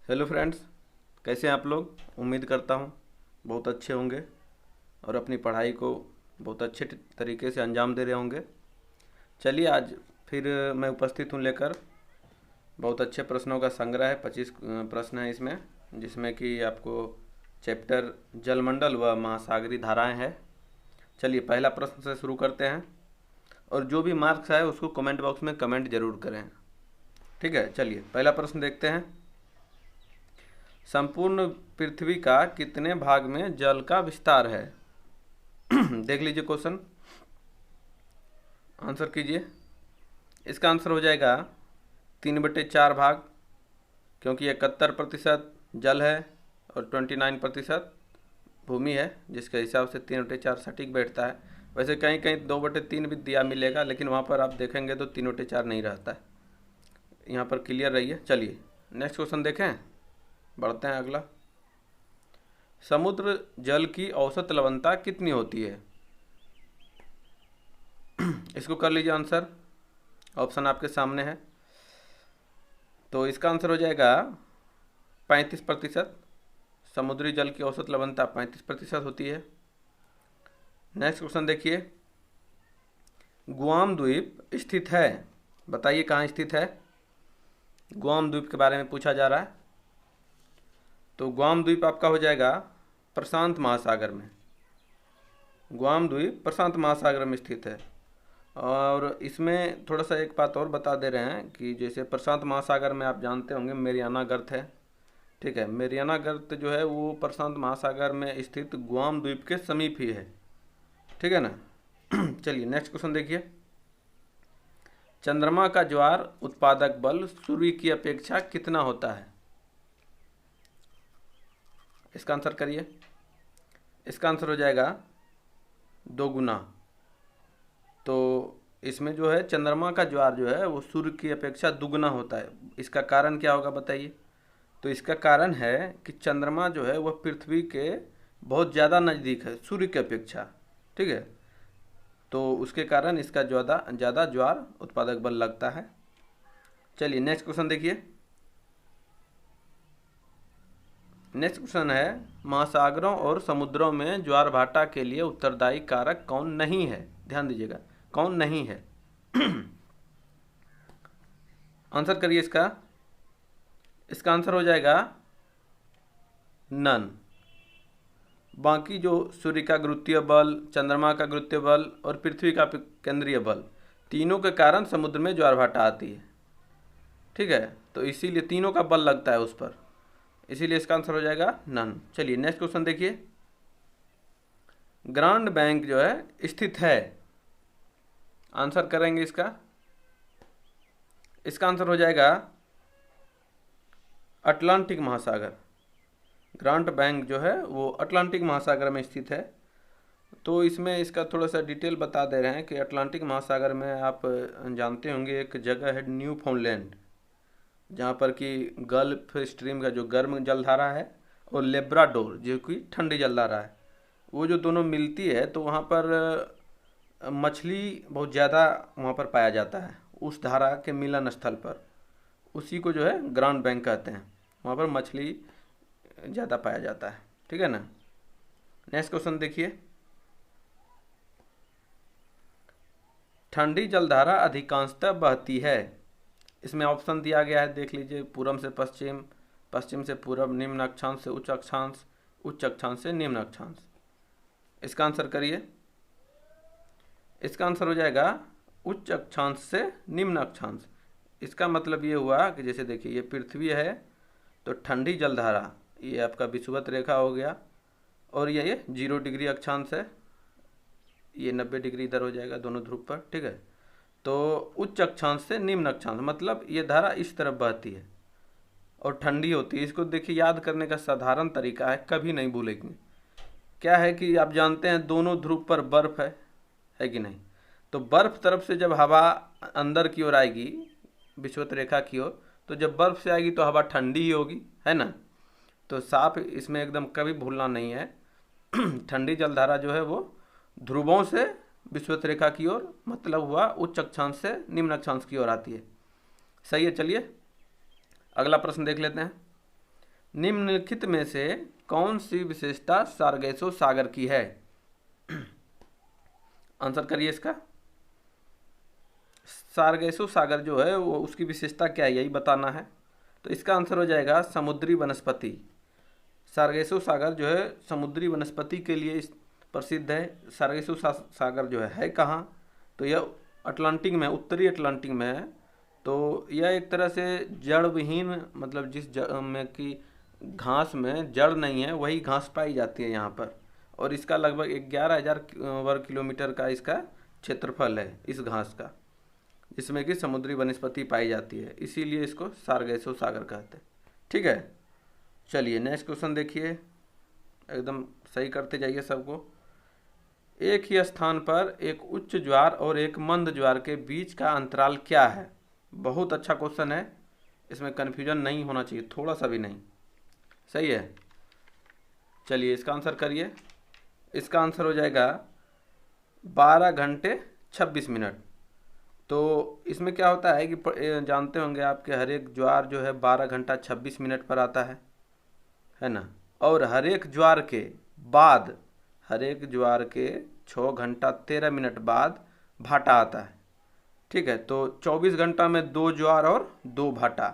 Hello friends, कैसे हैं आप लोग। उम्मीद करता हूँ बहुत अच्छे होंगे और अपनी पढ़ाई को बहुत अच्छे तरीके से अंजाम दे रहे होंगे। चलिए आज फिर मैं उपस्थित हूँ लेकर बहुत अच्छे प्रश्नों का संग्रह है। 25 प्रश्न है इसमें, जिसमें कि आपको चैप्टर जलमंडल व महासागरीय धाराएं है। चलिए पहला प्रश्न से शुरू करते हैं और जो भी मार्क्स आए उसको कमेंट बॉक्स में कमेंट जरूर करें। ठीक है, चलिए पहला प्रश्न देखते हैं। संपूर्ण पृथ्वी का कितने भाग में जल का विस्तार है? देख लीजिए क्वेश्चन, आंसर कीजिए। इसका आंसर हो जाएगा 3/4 भाग, क्योंकि 71% जल है और 29% भूमि है, जिसके हिसाब से 3/4 सटीक बैठता है। वैसे कहीं कहीं 2/3 भी दिया मिलेगा, लेकिन वहाँ पर आप देखेंगे तो 3/4 नहीं रहता है। यहाँ पर क्लियर रहिए। चलिए नेक्स्ट क्वेश्चन देखें, बढ़ते हैं अगला। समुद्र जल की औसत लवणता कितनी होती है? इसको कर लीजिए आंसर, ऑप्शन आपके सामने है। तो इसका आंसर हो जाएगा 35%। समुद्री जल की औसत लवणता 35% होती है। नेक्स्ट क्वेश्चन देखिए। गुआम द्वीप स्थित है, बताइए कहाँ स्थित है। गुआम द्वीप के बारे में पूछा जा रहा है। तो गुआम द्वीप आपका हो जाएगा प्रशांत महासागर में। गुआम द्वीप प्रशांत महासागर में स्थित है। और इसमें थोड़ा सा एक बात और बता दे रहे हैं कि जैसे प्रशांत महासागर में आप जानते होंगे मेरियाना गर्त है। ठीक है, मेरियाना गर्त जो है वो प्रशांत महासागर में स्थित गुआम द्वीप के समीप ही है। ठीक है ना। चलिए नेक्स्ट क्वेश्चन देखिए। चंद्रमा का ज्वार उत्पादक बल सूर्य की अपेक्षा कितना होता है? इसका आंसर करिए। इसका आंसर हो जाएगा 2 गुना। तो इसमें जो है चंद्रमा का ज्वार जो है वो सूर्य की अपेक्षा दुगना होता है। इसका कारण क्या होगा बताइए। तो इसका कारण है कि चंद्रमा जो है वह पृथ्वी के बहुत ज़्यादा नज़दीक है सूर्य की अपेक्षा। ठीक है, तो उसके कारण इसका ज़्यादा ज्वार उत्पादक बल लगता है। चलिए नेक्स्ट क्वेश्चन देखिए। नेक्स्ट क्वेश्चन है, महासागरों और समुद्रों में ज्वार भाटा के लिए उत्तरदायी कारक कौन नहीं है? ध्यान दीजिएगा, कौन नहीं है। आंसर करिए इसका। इसका आंसर हो जाएगा नन। बाकी जो सूर्य का गुरुत्वीय बल, चंद्रमा का गुरुत्वीय बल और पृथ्वी का केंद्रीय बल, तीनों के कारण समुद्र में ज्वार भाटा आती है। ठीक है, तो इसीलिए तीनों का बल लगता है उस पर, इसीलिए इसका आंसर हो जाएगा नन। चलिए नेक्स्ट क्वेश्चन देखिए। ग्रांड बैंक जो है स्थित है, आंसर करेंगे इसका। इसका आंसर हो जाएगा अटलांटिक महासागर। ग्रांट बैंक जो है वो अटलांटिक महासागर में स्थित है। तो इसमें इसका थोड़ा सा डिटेल बता दे रहे हैं कि अटलांटिक महासागर में आप जानते होंगे एक जगह है न्यूफाउंडलैंड, जहाँ पर कि गल्फ स्ट्रीम का जो गर्म जलधारा है और लेब्राडोर जो कि ठंडी जलधारा है, वो जो दोनों मिलती है तो वहाँ पर मछली बहुत ज़्यादा वहाँ पर पाया जाता है, उस धारा के मिलन स्थल पर। उसी को जो है ग्रांड बैंक कहते हैं, वहाँ पर मछली ज़्यादा पाया जाता है। ठीक है ना। नेक्स्ट क्वेश्चन देखिए। ठंडी जलधारा अधिकांशतः बहती है, इसमें ऑप्शन दिया गया है, देख लीजिए। पूर्व से पश्चिम, पश्चिम से पूर्व, निम्न अक्षांश से उच्च अक्षांश, उच्च अक्षांश से निम्न अक्षांश। इसका आंसर करिए। इसका आंसर हो जाएगा उच्च अक्षांश से निम्न अक्षांश। इसका मतलब ये हुआ कि जैसे देखिए ये पृथ्वी है तो ठंडी जलधारा ये आपका विषुवत रेखा हो गया, और ये 0 डिग्री अक्षांश है, ये 90 डिग्री इधर हो जाएगा दोनों ध्रुव पर। ठीक है, तो उच्च अक्षांश से निम्न अक्षांश मतलब ये धारा इस तरफ बहती है और ठंडी होती है। इसको देखिए याद करने का साधारण तरीका है, कभी नहीं भूलेंगे। क्या है कि आप जानते हैं दोनों ध्रुव पर बर्फ है कि नहीं। तो बर्फ तरफ से जब हवा अंदर की ओर आएगी विषुवत रेखा की ओर, तो जब बर्फ से आएगी तो हवा ठंडी ही होगी, है ना। तो साफ इसमें एकदम कभी भूलना नहीं है। ठंडी जलधारा जो है वो ध्रुवों से विषुवत रेखा की ओर, मतलब हुआ उच्च अक्षांश से निम्न अक्षांश की ओर आती है। सही है। चलिए अगला प्रश्न देख लेते हैं। निम्नलिखित में से कौन सी विशेषता सारगेसो सागर की है? आंसर करिए इसका। सारगेसो सागर जो है वो उसकी विशेषता क्या है, यही बताना है। तो इसका आंसर हो जाएगा समुद्री वनस्पति। सारगेसो सागर जो है समुद्री वनस्पति के लिए प्रसिद्ध है। सारगेसो सागर जो है कहाँ? तो यह अटलांटिक में, उत्तरी अटलांटिक में है। तो यह एक तरह से जड़ विहीन, मतलब जिस में कि घास में जड़ नहीं है वही घास पाई जाती है यहाँ पर। और इसका लगभग 11,000 वर्ग किलोमीटर का इसका क्षेत्रफल है इस घास का, जिसमें कि समुद्री वनस्पति पाई जाती है, इसीलिए इसको सारगेसो सागर कहते हैं। ठीक है, चलिए नेक्स्ट क्वेश्चन देखिए, एकदम सही करते जाइए सबको। एक ही स्थान पर एक उच्च ज्वार और एक मंद ज्वार के बीच का अंतराल क्या है? बहुत अच्छा क्वेश्चन है, इसमें कन्फ्यूजन नहीं होना चाहिए, थोड़ा सा भी नहीं। सही है, चलिए इसका आंसर करिए। इसका आंसर हो जाएगा 12 घंटे 26 मिनट। तो इसमें क्या होता है कि जानते होंगे आपके हर एक ज्वार जो है 12 घंटा 26 मिनट पर आता है ना। और हर एक ज्वार के बाद, हर एक ज्वार के 6 घंटा 13 मिनट बाद भाटा आता है। ठीक है, तो 24 घंटा में 2 ज्वार और 2 भाटा,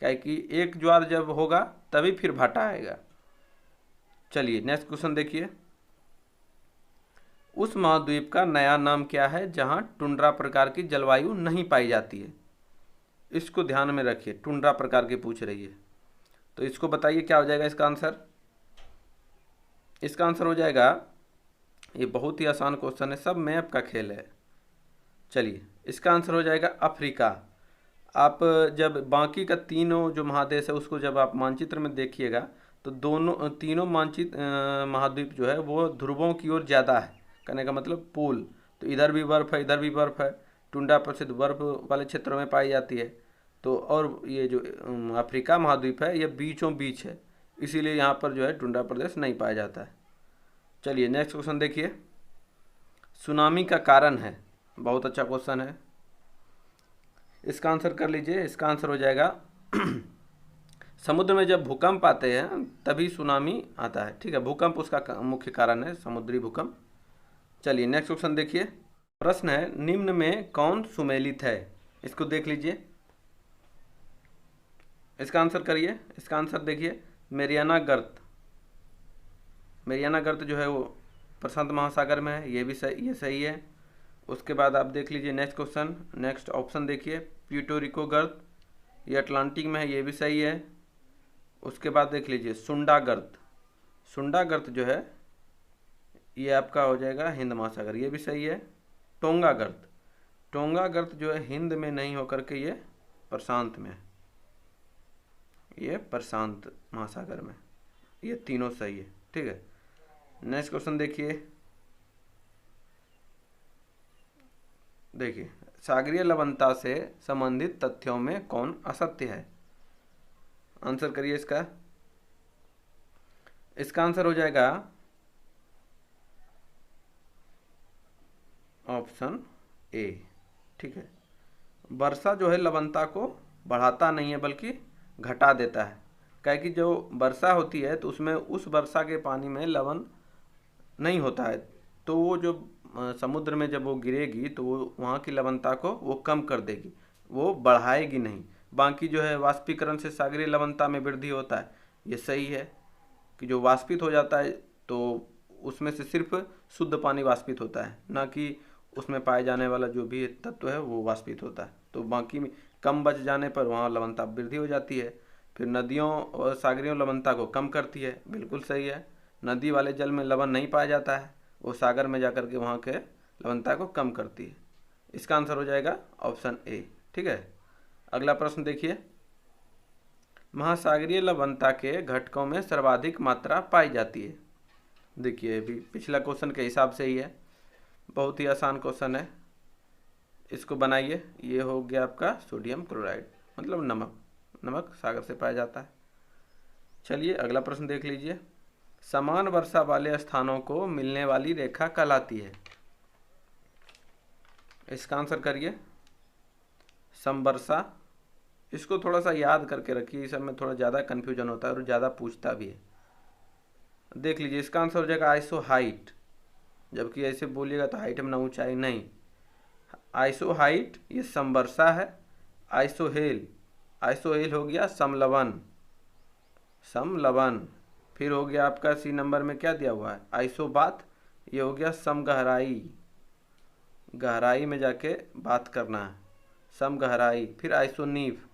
क्या है कि एक ज्वार जब होगा तभी फिर भाटा आएगा। चलिए नेक्स्ट क्वेश्चन देखिए। उस महाद्वीप का नया नाम क्या है जहां टुंड्रा प्रकार की जलवायु नहीं पाई जाती है? इसको ध्यान में रखिए, टुंड्रा प्रकार की पूछ रही है, तो इसको बताइए क्या हो जाएगा इसका आंसर। इसका आंसर हो जाएगा, ये बहुत ही आसान क्वेश्चन है, सब मैप का खेल है। चलिए इसका आंसर हो जाएगा अफ्रीका। आप जब बाकी का तीनों जो महादेश है उसको जब आप मानचित्र में देखिएगा तो तीनों महाद्वीप जो है वो ध्रुवों की ओर ज़्यादा है, कहने का मतलब पोल। तो इधर भी बर्फ़ है, इधर भी बर्फ़ है, टुंड्रा प्रसिद्ध बर्फ़ वाले क्षेत्रों में पाई जाती है। तो और ये जो अफ्रीका महाद्वीप है ये बीचों बीच है, इसीलिए यहाँ पर जो है टुंड्रा प्रदेश नहीं पाया जाता है। चलिए नेक्स्ट क्वेश्चन देखिए। सुनामी का कारण है, बहुत अच्छा क्वेश्चन है, इसका आंसर कर लीजिए। इसका आंसर हो जाएगा समुद्र में जब भूकंप आते हैं तभी सुनामी आता है। ठीक है, भूकंप उसका मुख्य कारण है, समुद्री भूकंप। चलिए नेक्स्ट क्वेश्चन देखिए। प्रश्न है, निम्न में कौन सुमेलित है? इसको देख लीजिए, इसका आंसर करिए। इसका आंसर देखिए, मेरियाना गर्त। मेरियाना गर्त जो है वो प्रशांत महासागर में है, ये भी सही, ये सही है। उसके बाद आप देख लीजिए नेक्स्ट क्वेश्चन, नेक्स्ट ऑप्शन देखिए, प्यूर्टो गर्त, ये अटलांटिक में है, ये भी सही है। उसके बाद देख लीजिए सुंडा गर्त। सुंडा गर्त जो है ये आपका हो जाएगा हिंद महासागर, ये भी सही है। टोंगा गर्त, टोंगा गर्त जो है हिंद में नहीं होकर के ये प्रशांत में, ये प्रशांत महासागर में, ये तीनों सही है। ठीक है, नेक्स्ट क्वेश्चन देखिए। देखिए, सागरीय लवणता से संबंधित तथ्यों में कौन असत्य है? आंसर करिए इसका। इसका आंसर हो जाएगा ऑप्शन ए। ठीक है, वर्षा जो है लवणता को बढ़ाता नहीं है बल्कि घटा देता है। क्या कि जो वर्षा होती है तो उसमें उस वर्षा के पानी में लवण नहीं होता है, तो वो जो समुद्र में जब वो गिरेगी तो वो वहाँ की लवणता को वो कम कर देगी, वो बढ़ाएगी नहीं। बाकी जो है वाष्पीकरण से सागरीय लवणता में वृद्धि होता है, ये सही है कि जो वाष्पित हो जाता है तो उसमें से सिर्फ शुद्ध पानी वाष्पित होता है, ना कि उसमें पाए जाने वाला जो भी तत्व है वो वाष्पित होता है। तो बाकी में कम बच जाने पर वहाँ लवणता वृद्धि हो जाती है। फिर नदियों और सागरीय लवणता को कम करती है, बिल्कुल सही है। नदी वाले जल में लवण नहीं पाया जाता है, वो सागर में जाकर के वहाँ के लवणता को कम करती है। इसका आंसर हो जाएगा ऑप्शन ए। ठीक है, अगला प्रश्न देखिए। महासागरीय लवणता के घटकों में सर्वाधिक मात्रा पाई जाती है। देखिए अभी पिछला क्वेश्चन के हिसाब से ही है, बहुत ही आसान क्वेश्चन है, इसको बनाइए। ये हो गया आपका सोडियम क्लोराइड, मतलब नमक। नमक सागर से पाया जाता है। चलिए अगला प्रश्न देख लीजिए। समान वर्षा वाले स्थानों को मिलने वाली रेखा कहलाती है। इसका आंसर करिए। समवर्षा, इसको थोड़ा सा याद करके रखिए, इस सब में थोड़ा ज़्यादा कन्फ्यूजन होता है और ज़्यादा पूछता भी है। देख लीजिए, इसका आंसर हो जाएगा आइसो हाइट, जबकि ऐसे बोलिएगा तो हाइट में ना ऊंचाई नहीं। आइसो हाइट ये समवर्षा है। आइसोहेल, आइसोहेल हो गया समलवन, समलवन। फिर हो गया आपका सी नंबर में क्या दिया हुआ है, आइसोबात, ये हो गया समगहराई, गहराई में जाके बात करना है, समगहराई। फिर आइसोनीफ,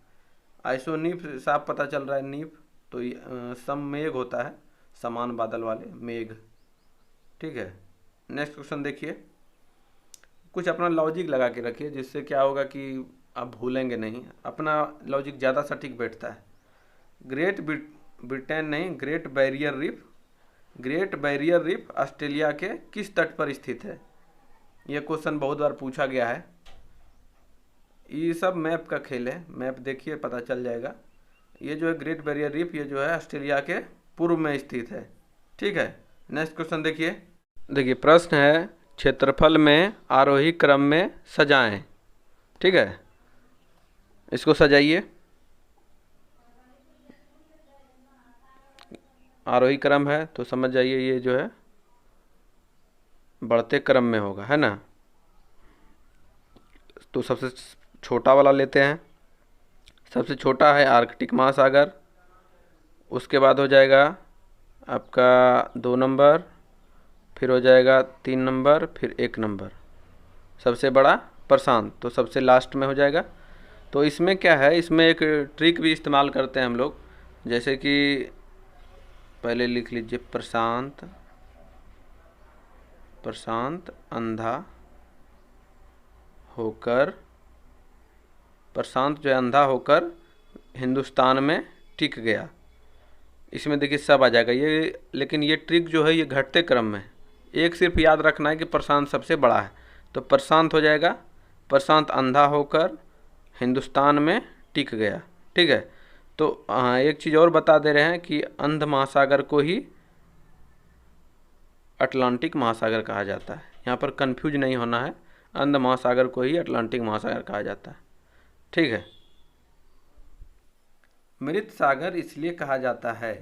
आइसोनीफ साफ पता चल रहा है नीफ, तो सममेघ होता है, समान बादल वाले मेघ। ठीक है, नेक्स्ट क्वेश्चन देखिए। कुछ अपना लॉजिक लगा के रखिए, जिससे क्या होगा कि आप भूलेंगे नहीं, अपना लॉजिक ज़्यादा सटीक बैठता है। ग्रेट ब्रिटेन नहीं, great barrier reef, great barrier reef Australia के किस तट पर स्थित है? यह क्वेश्चन बहुत बार पूछा गया है। ये सब मैप का खेल है, मैप देखिए पता चल जाएगा। ये जो है ग्रेट बैरियर रीफ, ये जो है ऑस्ट्रेलिया के पूर्व में स्थित है। ठीक है, नेक्स्ट क्वेश्चन देखिए। देखिए प्रश्न है, क्षेत्रफल में आरोही क्रम में सजाएं। ठीक है, इसको सजाइए। आरोही क्रम है तो समझ जाइए ये जो है बढ़ते क्रम में होगा, है ना। तो सबसे छोटा वाला लेते हैं। सबसे छोटा है आर्कटिक महासागर, उसके बाद हो जाएगा आपका 2 नंबर, फिर हो जाएगा 3 नंबर, फिर 1 नंबर। सबसे बड़ा प्रशांत, तो सबसे लास्ट में हो जाएगा। तो इसमें क्या है, इसमें एक ट्रिक भी इस्तेमाल करते हैं हम लोग, जैसे कि पहले लिख लीजिए प्रशांत, प्रशांत अंधा होकर, प्रशांत जो है अंधा होकर हिंदुस्तान में टिक गया। इसमें देखिए सब आ जाएगा ये, लेकिन ये ट्रिक जो है ये घटते क्रम में। एक सिर्फ याद रखना है कि प्रशांत सबसे बड़ा है, तो प्रशांत हो जाएगा प्रशांत अंधा होकर हिंदुस्तान में टिक गया। ठीक है, तो हाँ एक चीज़ और बता दे रहे हैं कि अंध महासागर को ही अटलांटिक महासागर कहा जाता है। यहाँ पर कंफ्यूज नहीं होना है, अंध महासागर को ही अटलांटिक महासागर कहा जाता है। ठीक है, मृत सागर इसलिए कहा जाता है,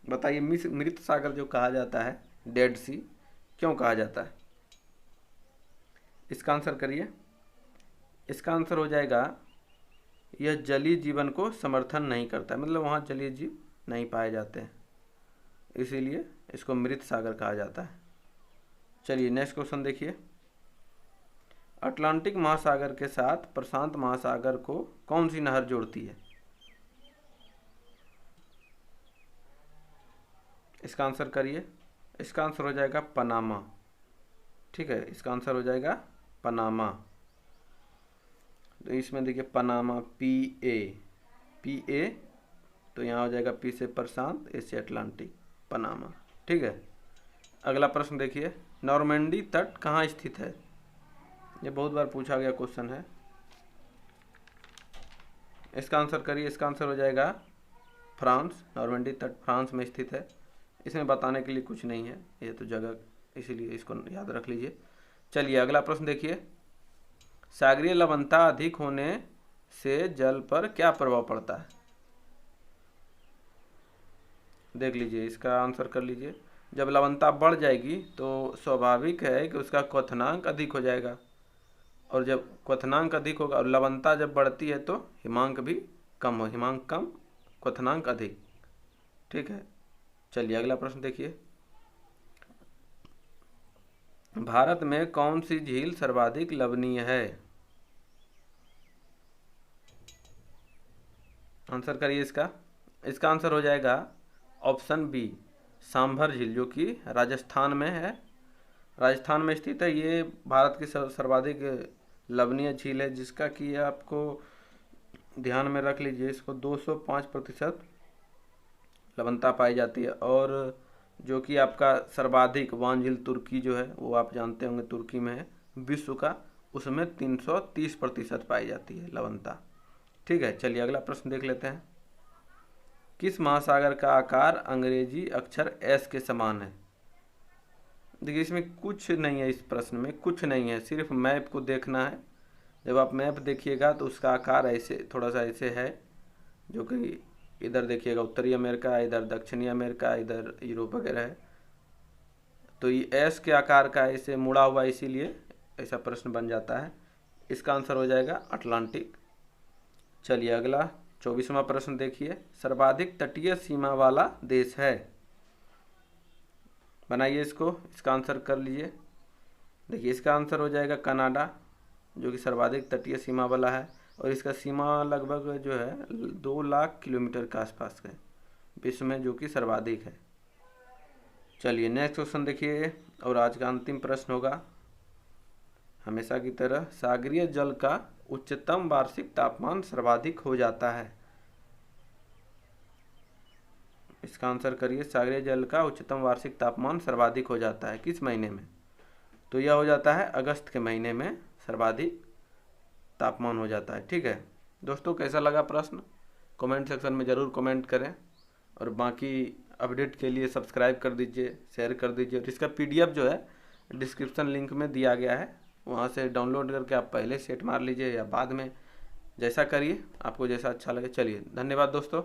बताइए मृत सागर जो कहा जाता है, डेड सी, क्यों कहा जाता है? इसका आंसर करिए। इसका आंसर हो जाएगा यह जलीय जीवन को समर्थन नहीं करता है, मतलब वहाँ जलीय जीव नहीं पाए जाते हैं, इसीलिए इसको मृत सागर कहा जाता है। चलिए नेक्स्ट क्वेश्चन देखिए। अटलांटिक महासागर के साथ प्रशांत महासागर को कौन सी नहर जोड़ती है? इसका आंसर करिए। इसका आंसर हो जाएगा पनामा। ठीक है, इसका आंसर हो जाएगा पनामा। तो इसमें देखिए पनामा, पी ए, तो यहाँ हो जाएगा पी से प्रशांत, ए से अटलांटिक, पनामा। ठीक है, अगला प्रश्न देखिए। नॉर्मंडी तट कहाँ स्थित है? ये बहुत बार पूछा गया क्वेश्चन है। इसका आंसर करिए। इसका आंसर हो जाएगा फ्रांस। नॉर्मंडी तट फ्रांस में स्थित है। इसमें बताने के लिए कुछ नहीं है, ये तो जगह, इसीलिए इसको याद रख लीजिए। चलिए अगला प्रश्न देखिए। सागरीय लवणता अधिक होने से जल पर क्या प्रभाव पड़ता है? देख लीजिए, इसका आंसर कर लीजिए। जब लवणता बढ़ जाएगी तो स्वाभाविक है कि उसका क्वथनांक अधिक हो जाएगा, और जब क्वथनांक अधिक होगा और लवणता जब बढ़ती है तो हिमांक भी कम हो, हिमांक कम क्वथनांक अधिक। ठीक है, चलिए अगला प्रश्न देखिए। भारत में कौन सी झील सर्वाधिक लवणीय है? आंसर करिए इसका। इसका आंसर हो जाएगा ऑप्शन बी, सांभर झील, जो कि राजस्थान में है, राजस्थान में स्थित है। ये भारत की सर्वाधिक लवणीय झील है, जिसका कि आपको ध्यान में रख लीजिए, इसको 205% लवणता पाई जाती है। और जो कि आपका सर्वाधिक वान झील तुर्की जो है, वो आप जानते होंगे तुर्की में है विश्व का, उसमें 330% पाई जाती है लवणता। ठीक है, चलिए अगला प्रश्न देख लेते हैं। किस महासागर का आकार अंग्रेजी अक्षर एस के समान है? देखिए इसमें कुछ नहीं है, इस प्रश्न में कुछ नहीं है, सिर्फ मैप को देखना है जब आप मैप देखिएगा तो उसका आकार ऐसे थोड़ा सा ऐसे है, जो कि इधर देखिएगा उत्तरी अमेरिका, इधर दक्षिणी अमेरिका, इधर यूरोप वगैरह है। तो ये एस के आकार का ऐसे मुड़ा हुआ, इसीलिए ऐसा प्रश्न बन जाता है। इसका आंसर हो जाएगा अटलांटिक। चलिए अगला 24वां प्रश्न देखिए, सर्वाधिक तटीय सीमा वाला देश है। बनाइए इसको, इसका आंसर कर लीजिए। देखिए इसका आंसर हो जाएगा कनाडा, जो कि सर्वाधिक तटीय सीमा वाला है, और इसका सीमा लगभग जो है 2 लाख किलोमीटर के आसपास है विश्व में, जो कि सर्वाधिक है। चलिए नेक्स्ट क्वेश्चन देखिए, और आज का अंतिम प्रश्न होगा हमेशा की तरह, सागरीय जल का उच्चतम वार्षिक तापमान सर्वाधिक हो जाता है। इसका आंसर करिए, सागरीय जल का उच्चतम वार्षिक तापमान सर्वाधिक हो जाता है किस महीने में? तो यह हो जाता है अगस्त के महीने में सर्वाधिक तापमान हो जाता है। ठीक है दोस्तों, कैसा लगा प्रश्न कमेंट सेक्शन में ज़रूर कमेंट करें, और बाकी अपडेट के लिए सब्सक्राइब कर दीजिए, शेयर कर दीजिए, और इसका PDF जो है डिस्क्रिप्शन लिंक में दिया गया है, वहाँ से डाउनलोड करके आप पहले सेट मार लीजिए या बाद में, जैसा करिए आपको जैसा अच्छा लगे। चलिए धन्यवाद दोस्तों।